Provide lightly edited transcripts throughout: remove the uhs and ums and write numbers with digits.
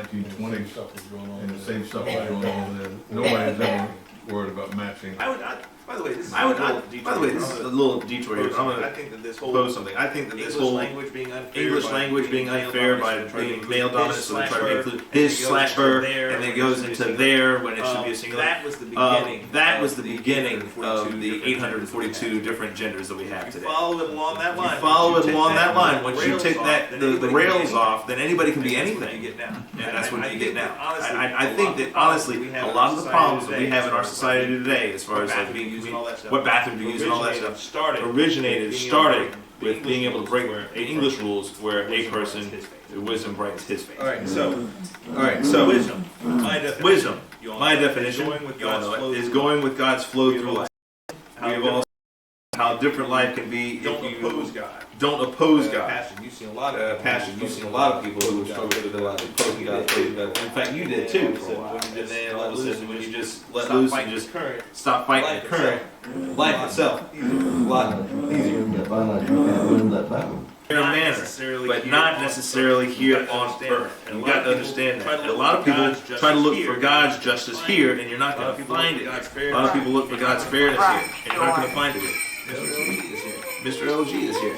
1920s, and the same stuff was going on then. Nobody's ever worried about matching. By the way, this is a little detour here. I think that this whole Pose something. I think that this English whole language being unfair, by being male dominant, so they try to include his slash her, and it goes into there when it should be a singular. That was the beginning. That was the beginning of the 842 different genders that we have today. Follow it along that line. Follow it along that line. Once you take that the rails off, then anybody can be anything. And that's what you get now. I think that honestly, a lot of the problems that we have in our society today, as far as like being what bathroom to use and all that stuff, started with being able to break English rules where a person wisdom brightens his face. All right, so wisdom. My definition is going with God's flow through life. We have all seen how different life can be if you don't oppose God. Passion. You've seen a lot of people who struggle with a lot of opposing God. In fact, you did too. And then all of a sudden, when you just let loose and just stop fighting the current, life itself is a lot easier. In a manner, but not necessarily here on earth. And you got to understand that. And a lot of people try to look for God's justice here, and you're not going to find it. A lot of people look for God's fairness here, and you're not going to find it here. Mr. LG is here.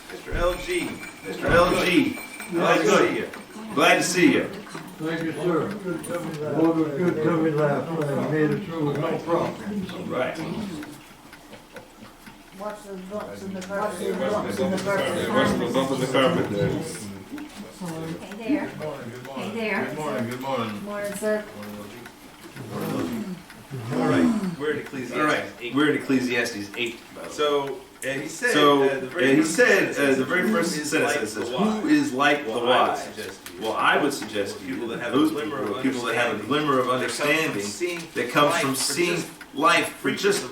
Mr. LG. Mr. LG. Glad to see you. Glad to see you. Thank you, sir. Boy, it was good coming last night. Made it through with no problems. Right. Watch the bumps in the carpet. Watch the bump in the carpet there. Hey there. Hey there. Good morning, good morning. Morning, sir. All right, we're in Ecclesiastes 8. We're in Ecclesiastes 8. So he said, the very first sentence says, "Who is like the wise?" Well, I would suggest to you that those people that have a glimmer of understanding that comes from seeing life for just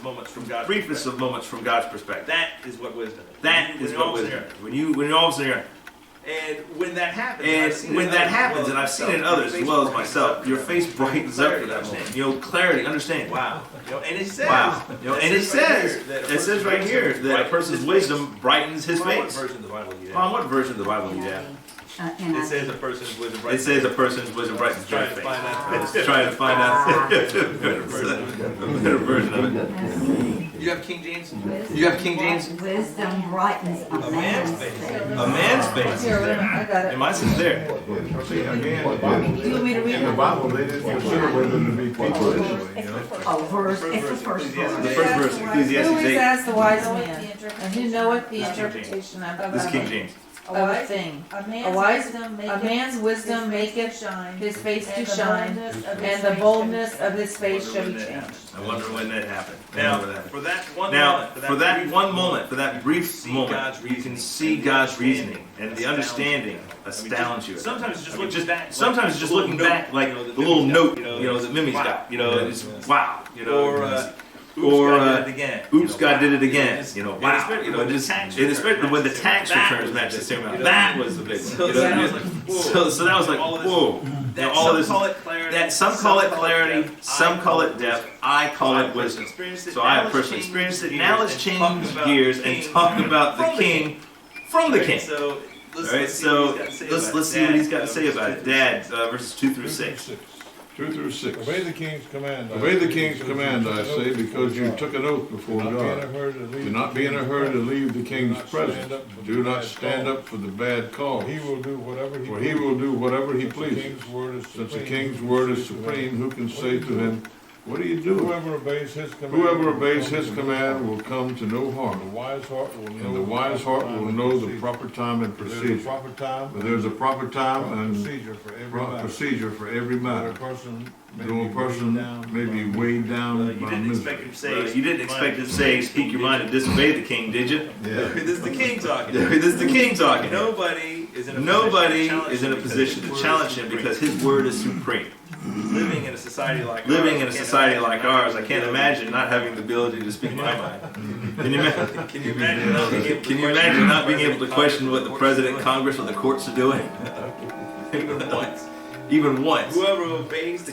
briefest of moments from God's perspective. That is what wisdom is. That is what wisdom is. When you all of a sudden, and when that happens, and I've seen it in others as well as myself, your face brightens up for that moment. Clarity, understanding. Wow. And it says, it says right here that a person's wisdom brightens his face. Mom, what version of the Bible do you have? What version of the Bible do you have? It says a person's wisdom brightens. It says a person's wisdom brightens his face. Trying to find out a better version of it. You have King James? You have King James? Wisdom brightens a man's face. A man's face is there. I got it. And mine is there. See, again, You want me to read in the it? Bible, they didn't consider wisdom to be people initially, you know? Oh, verse. It's the first The verse. first verse, Ecclesiastes Who is 8. as the wise man, and who knoweth the interpretation of This is King James. a thing. A man's wisdom maketh his face to shine, and the boldness of his face shall be changed. I wonder when that happened. Now, for that one moment, for that brief moment, you can see God's reasoning, and the understanding astounds you. Sometimes it's just looking back, like the little note, that Mimi's got. It's wow. Oops, God did it again. Wow. Especially when the tax returns match the same amount. That was the big one. So that was like, whoa. All of this. That some call it clarity, some call it depth. I call it wisdom. So I have personally experienced it. Now let's change gears and talk about the king from the king. Alright, so let's see what he's got to say about it. Dad, verses 2 through 6. 2 through 6. Obey the king's command. Obey the king's command, I say, because you took an oath before God. Do not be in a hurry to leave the king's presence. Do not stand up for the bad cause. He will do whatever For he will do whatever he pleases. Since the king's word is supreme, who can say to him, what do you do? Whoever obeys his command will come to no harm. The wise heart will know the proper time and procedure. But there's a proper time and procedure for every matter. Though a person may be weighed down by misery. You didn't expect to say, speak your mind and disobey the king, did you? Yeah. This is the king talking. This is the king talking. Nobody is in a position to challenge him because his word is supreme. Living in a society like ours, I can't imagine not having the ability to speak my mind. Can you imagine not being able to question what the president, Congress, or the courts are doing? Even once. even once. Whoever obeys the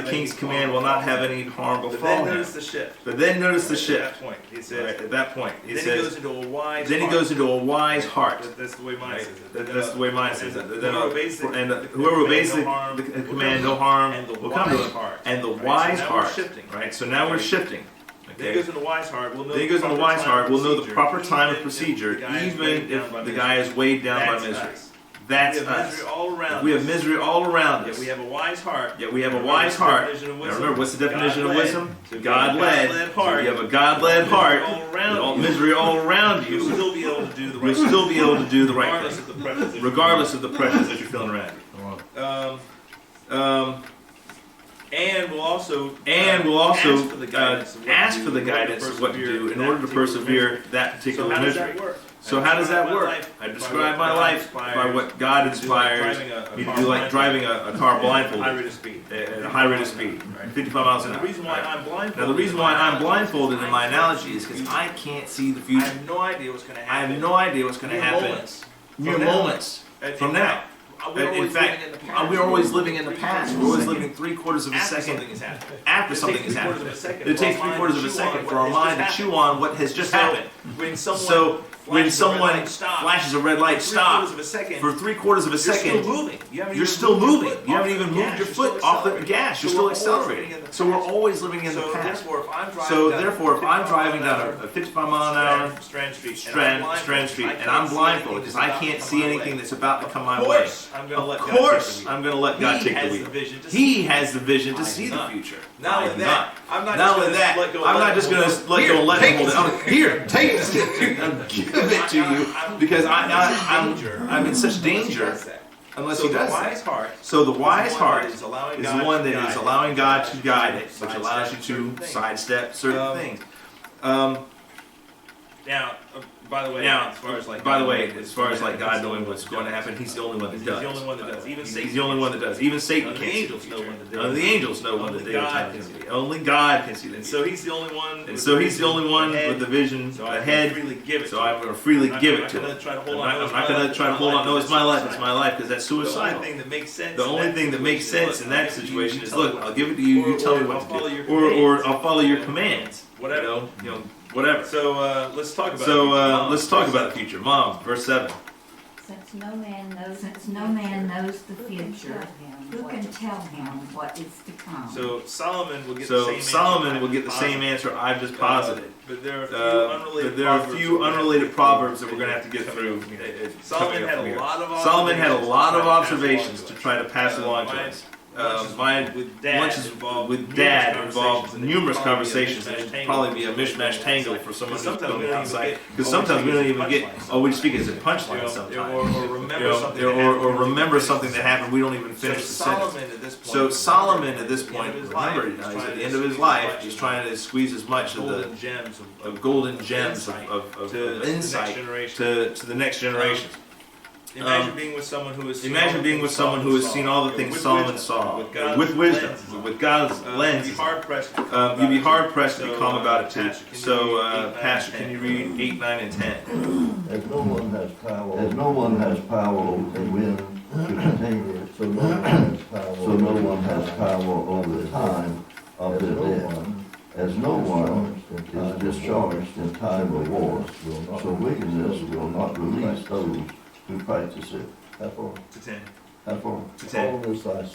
king's command will not have any harm But befall then him. notice the shift. But then notice the At shift. that point, he says. Right, at that point, he Then says. he goes into a wise. Then he heart. goes into a wise heart. That's the way mine Right? says it. That's the way mine says it. Whoever obeys the Whoever obeys the command, no harm and the will come to wise him. heart. And the Right, wise so now we're heart. shifting. Right. So now we're shifting. Then he goes into wise heart. We'll know Then he goes into the wise heart. We'll know the proper time and procedure, even if the guy is weighed down by misery. That's we have us. misery all around. We have misery all around us. Yet we have a wise heart. Yet we have a wise heart. Now remember, what's the definition of wisdom? God-led. heart. You have a God-led heart. All around you. Misery all around you. You'll still be able to do the right You'll still be able to do the right regardless thing, of the pressures. regardless of the pressures that you're feeling around you. And we'll also ask for the guidance of what to do in order to persevere that particular misery. So how does that work? I describe my life by what God inspires me to do, like driving a car blindfolded high rate of speed. at a high rate of speed, 55 miles an The hour. reason why I'm blindfolded. Now the reason why I'm blindfolded in my analogy is because I can't see the I future. have no idea what's going to I happen. have no idea what's going to happen. Mere moments from now. In fact, we're always living in the past. We're always living 3/4 of a second after something has happened. It takes 3/4 of a second for our mind to chew on what has just happened. So when someone flashes a red light, stop. For 3/4 of a second, you're still moving. You haven't even moved your foot off the gas. You're still accelerating. So we're always living in the past. So therefore, if I'm driving down a 55 mile an hour Strand Street, and I'm blindfolded because I can't see anything that's about to come my way. Of course, I'm going to let God take the wheel. He has the vision to see the future. Not only that, I'm not just going to let go and let him hold it. Here, take this. I'll give it to you because I'm in such danger unless he does that. So the wise heart is the one that is allowing God to guide it, which allows you to sidestep certain things. Now, by the way, as far as like God knowing what's going to happen, He's the only one that does. He's the only one that does. Even He's the only one that does. Even Satan can't see the future. None of the angels know when the day of time can be. Only God can see the future. So He's the only one. And so He's the only one with the vision ahead. So I'm going to freely give it to Him. I'm not going to try to hold on. No, it's my life. It's my life because that's suicidal. The only thing that makes sense in that situation is, look, I'll give it to you. You tell me what to do, or I'll follow your commands. Whatever. Whatever. So let's talk about. Let's talk about the future. Mom, verse 7. Since no man knows the future, who can tell him what is to come? So Solomon will get the same answer I've just posited. But there are a few unrelated proverbs that we're going to have to get through. Solomon had a lot of observations to try to pass along to us. Mine with Dad involved numerous conversations, and it'd probably be a mishmash tangle for someone who's building outside. Because sometimes we don't even get, we speak as a punchline sometimes. Or remember something that happened, we don't even finish the sentence. So Solomon at this point, remember, he's at the end of his life, he's trying to squeeze as much of the golden gems of insight to the next generation. Imagine being with someone who has seen all the things Solomon saw with wisdom, with God's lens. You'd be hard pressed to be calm about it too. So, Pastor, can you read 8, 9, and 10? As no one has power over the wind to contain it, so no one has power over the time of the dead. As no one is discharged in time of war, so wickedness will not release those who practice it. To 10. All this I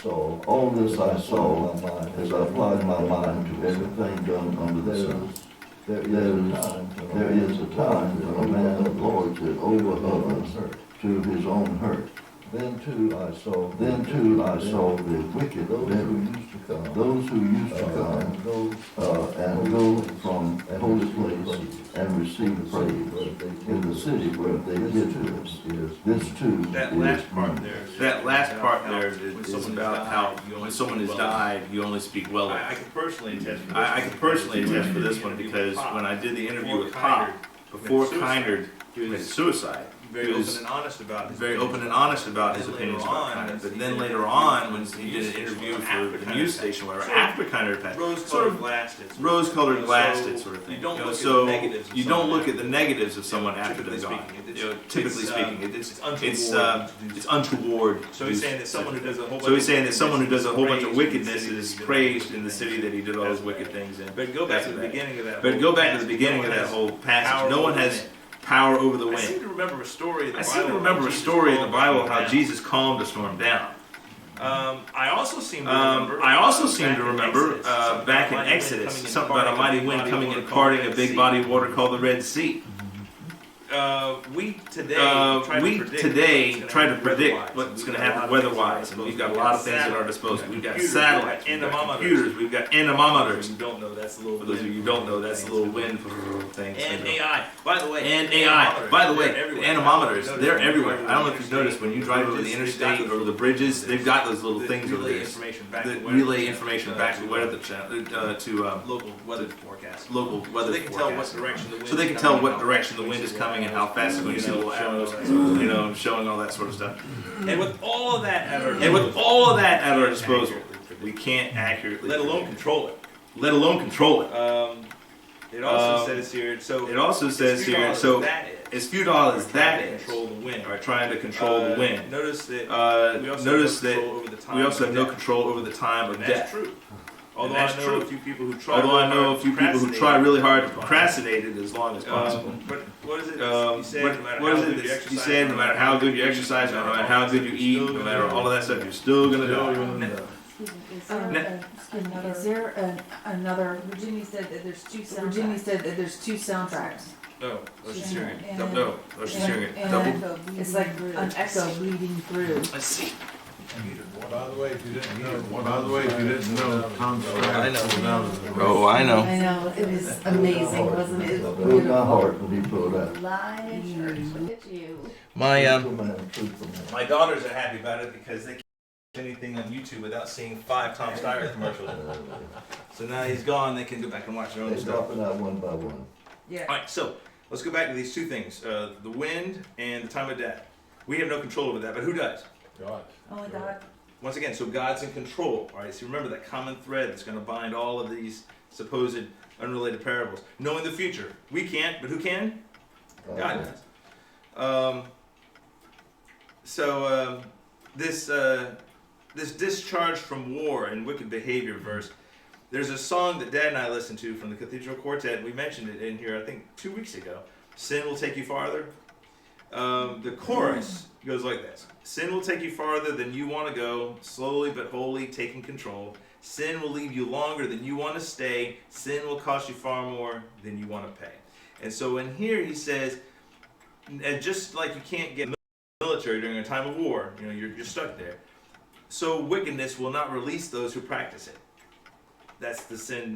saw as I applied my mind to everything done under the sun. There is a time that a man lords it over others to his own hurt. Then too I saw the wicked, those who used to come and go from a holy place and receive praise in the city where they did to us. This too that last part there. That last part there is about how when someone has died, you only speak well of. I can personally attest for this. I can personally attest for this one because when I did the interview with Pop, before Kinder committed suicide, very open and honest about his opinions about Kiner. But then later on, when he did an interview for the news station, whatever, after Kiner passed, rose-colored glasses, sort of thing. You don't look so at the negatives. You don't look at the negatives of someone after they're gone. Typically speaking, it's untoward. So he's saying that someone who does a whole bunch of wickedness is praised in the city that he did all those wicked things in. But go back to the beginning of that. Whole passage. No one has power over the wind. I seem to remember a story in the Bible how Jesus calmed a storm down. I also seem to remember back in Exodus something about a mighty wind coming and parting a big body of water called the Red Sea. We today try to predict what's going to happen weather-wise, and we've got a lot of things at our disposal. We've got satellites, we've got computers, we've got anemometers. For those of you who don't know, that's the little wind thing. And AI, by the way. Anemometers, they're everywhere. I don't know if you've noticed, when you drive over the interstate, over the bridges, they've got those little things over there that relay information back to the weather channel, to local weather forecasts. Local weather forecasts. So they can tell what direction the wind is coming and how fast it's going. You see little arrows, showing all that sort of stuff. And with all of that at our disposal, we can't accurately, let alone control it. It also says here. As futile as that is, control the wind. Trying to control the wind. Notice that we also have no control over the time of death. That's true. Although I know a few people who try really hard to procrastinate it as long as possible. But what is it you said? No matter how good you exercise, no matter how good you eat, no matter all of that stuff, you're still gonna die. Is there another? Virginia said that there's two soundtracks. No, she's hearing it. No, she's hearing it. Double. It's like an echo bleeding through. Let's see. By the way, if you didn't know, Tom Skerritt was out of the race. Oh, I know. I know, it was amazing, wasn't it? It was Broke my beautiful. heart when he pulled out. Live church, look at you. My daughters are happy about it because they can't watch anything on YouTube without seeing 5 Tom Steyer commercials. So now he's gone, they can go back and watch their own They're stuff. dropping out one by one. Yeah. Alright, so let's go back to these two things, the wind and the time of death. We have no control over that, but who does? God. Oh God. Once again, so God's in control. Alright, so remember that common thread that's going to bind all of these supposed unrelated parables. Knowing the future. We can't, but who can? God does. This discharge from war and wicked behavior verse, there's a song that Dad and I listened to from the Cathedral Quartet, and we mentioned it in here, I think, 2 weeks ago. Sin will take you farther. The chorus goes like this. Sin will take you farther than you want to go, slowly but wholly taking control. Sin will leave you longer than you want to stay. Sin will cost you far more than you want to pay. And so in here he says, and just like you can't get military during a time of war, you're stuck there. So wickedness will not release those who practice it. That's the sin